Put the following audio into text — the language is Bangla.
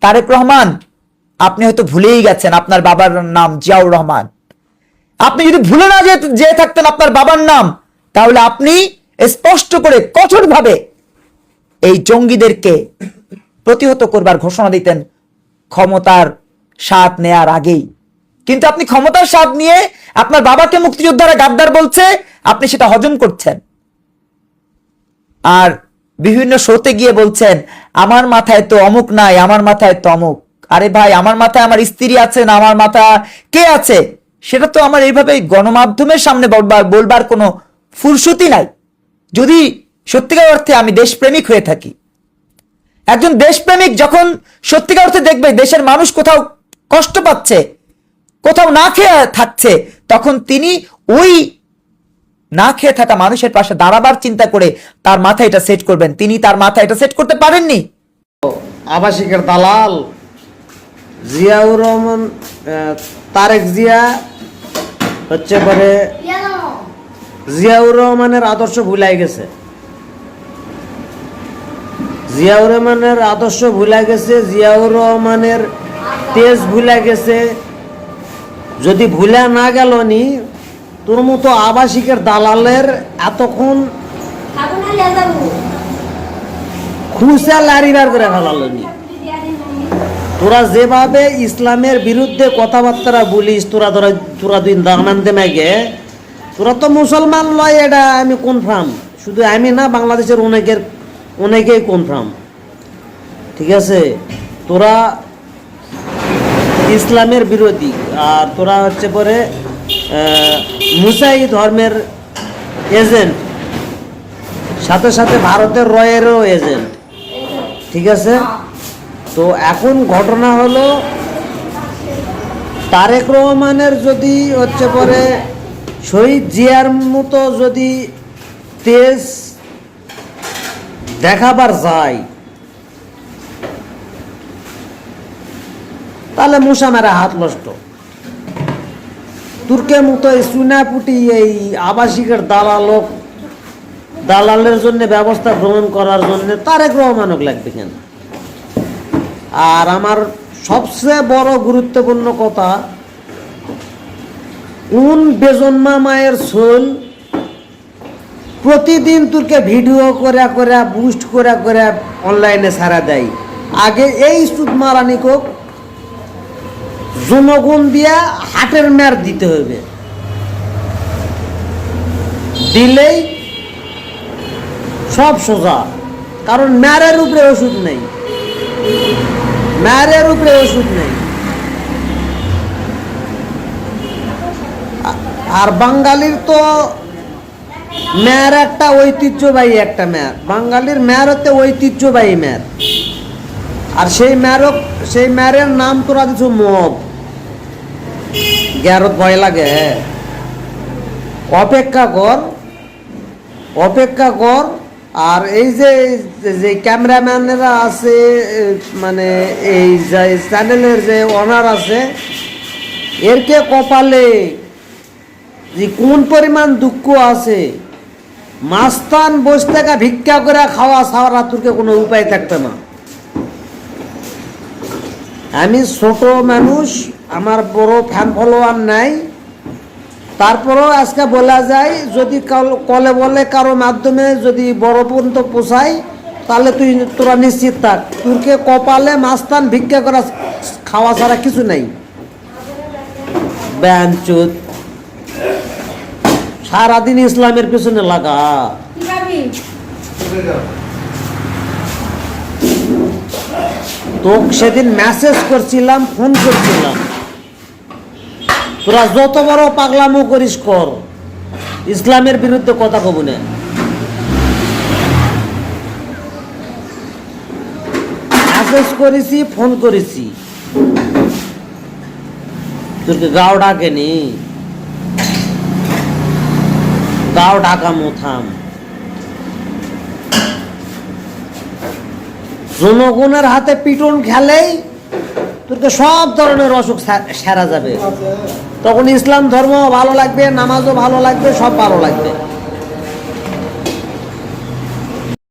তারেক রহমান, আপনি হয়তো ভুলেই গেছেন আপনার বাবার নাম জিয়াউর রহমান। আপনি যদি ভুলে না যে থাকতেন আপনার বাবার নাম, তাহলে আপনি স্পষ্ট করে কঠোরভাবে এই জঙ্গিদেরকে প্রতিহত করবার ঘোষণা দিতেন ক্ষমতার স্বাদ নেয়ার আগেই। কিন্তু আপনি ক্ষমতার স্বাদ নিয়ে আপনার বাবাকে মুক্তিযোদ্ধারা গাদ্দার বলছে, আপনি সেটা হজম করছেন। আর বিভিন্ন শোতে গিয়ে বলছেন আমার মাথায় তো অমুক নাই, আমার মাথায় তো অমুক। আরে ভাই, আমার মাথায় আমার স্ত্রী আছে না আমার মাথা কে আছে, সেটা তো আমার এইভাবে গণমাধ্যমের সামনে বলবার কোনো ফুরসতি নাই। যদি সত্যিকার অর্থে আমি দেশপ্রেমিক হয়ে থাকি, একজন দেশপ্রেমিক যখন সত্যিকার অর্থে দেখবে দেশের মানুষ কোথাও কষ্ট পাচ্ছে, কোথাও না খেয়ে থাকছে, তখন তিনি ওই না খেয়ে থাকা মানুষের পাশে দাঁড়াবার চিন্তা করে তার মাথায় এটা সেট করবেন। তিনি তার মাথায় এটা সেট করতে পারেননি। আবাসিকের দালাল জিয়াউর রহমান, তারেক জিয়া হচ্ছে পরে জিয়াউর রহমানের আদর্শ ভুলাই গেছে। জিয়াউর রহমানের আদর্শ ভুলা গেছে, জিয়াউর রহমানের তেজ ভুলা গেছে। যদি ভুলা না গেল নি, তোর মতো আবাসিকের দালালের এতক্ষণ খুশা লারিবার করে ফেলালো নি। তোরা যেভাবে ইসলামের বিরুদ্ধে কথাবার্তা বলিস, তোরা দুই দানান্দে মাইগে, তোরা তো মুসলমান লয়, এটা আমি কনফার্ম। শুধু আমি না, বাংলাদেশের অনেকেই কনফার্ম। ঠিক আছে, তোরা ইসলামের বিরোধী, আর তোরা হচ্ছে পরে মুসাই ধর্মের এজেন্ট, সাথে সাথে ভারতের রয়েরও এজেন্ট। ঠিক আছে, তো এখন ঘটনা হলো তারেক রহমানের যদি হচ্ছে পরে শহীদ জিয়ার মতো যদি তেজ দেখাবার যায়, তাহলে মশা মেরা হাত নষ্ট। তুর্কের মতো এই চুনাপুটি এই আবাসিকের দালালের জন্য ব্যবস্থা গ্রহণ করার জন্য তারেক রহমানক লাগবে কেন? আর আমার সবচেয়ে বড় গুরুত্বপূর্ণ কথা, কোন বেজন্মা মায়ের সোল প্রতিদিন তোরকে ভিডিও করে করে বুস্ট করে করে অনলাইনে ছাড়া দেয়। আগে এই সুদ মারানিকে জনগণ দিয়া হাটের মেয়ার দিতে হবে, দিলেই সব সোজা। কারণ মেয়ারের উপরে ওষুধ নেই, মেয়ারের উপরে ওষুধ নেই। আর বাঙালির তো মেয়ার একটা ঐতিহ্যবাহী একটা মেয়ার, বাঙালির মেয়ার হতে ঐতিহ্যবাহী মেয়ার। আর সেই মেয়ারের নাম তোরা দিচ্ছ মদ। গ্যারত ভয় লাগে। অপেক্ষা কর। আর এই যে ক্যামেরাম্যানেরা আছে, মানে এই চ্যানেলের যে ওনার আছে, এরকে কপালে যে কোন পরিমাণ দুঃখ আছে, মাস্তান বসে থাকা ভিক্ষা করে খাওয়া ছাড়া তোরকে কোনো উপায় থাকবে না। আমি ছোট মানুষ, আমার বড় ফ্যান ফলোয়ার নাই, তারপরেও আজকে বলা যায় যদি কলে বলে কারো মাধ্যমে যদি বড় পর্যন্ত পোষায়, তাহলে তোরা নিশ্চিত থাক, তোরকে কপালে মাস্তান ভিক্ষা করা খাওয়া ছাড়া কিছু নাই। ব্যানচুত সারাদিন ইসলামের পিছনে লাগা। তোকে সেদিন মেসেজ করছিলাম, ফোন করছিলাম, তোরা যত বড় পাগলামো করিস কর, ইসলামের বিরুদ্ধে কথা কব না। মেসেজ করেছি, ফোন করেছি, তোকে গাও ডাকেনি, গাও ঢাকা মোথাম। জনগণের হাতে পিটন খেলেই তোকে সব ধরনের অসুখ সেরা যাবে। তখন ইসলাম ধর্ম ভালো লাগবে, নামাজও ভালো লাগবে, সব ভালো লাগবে।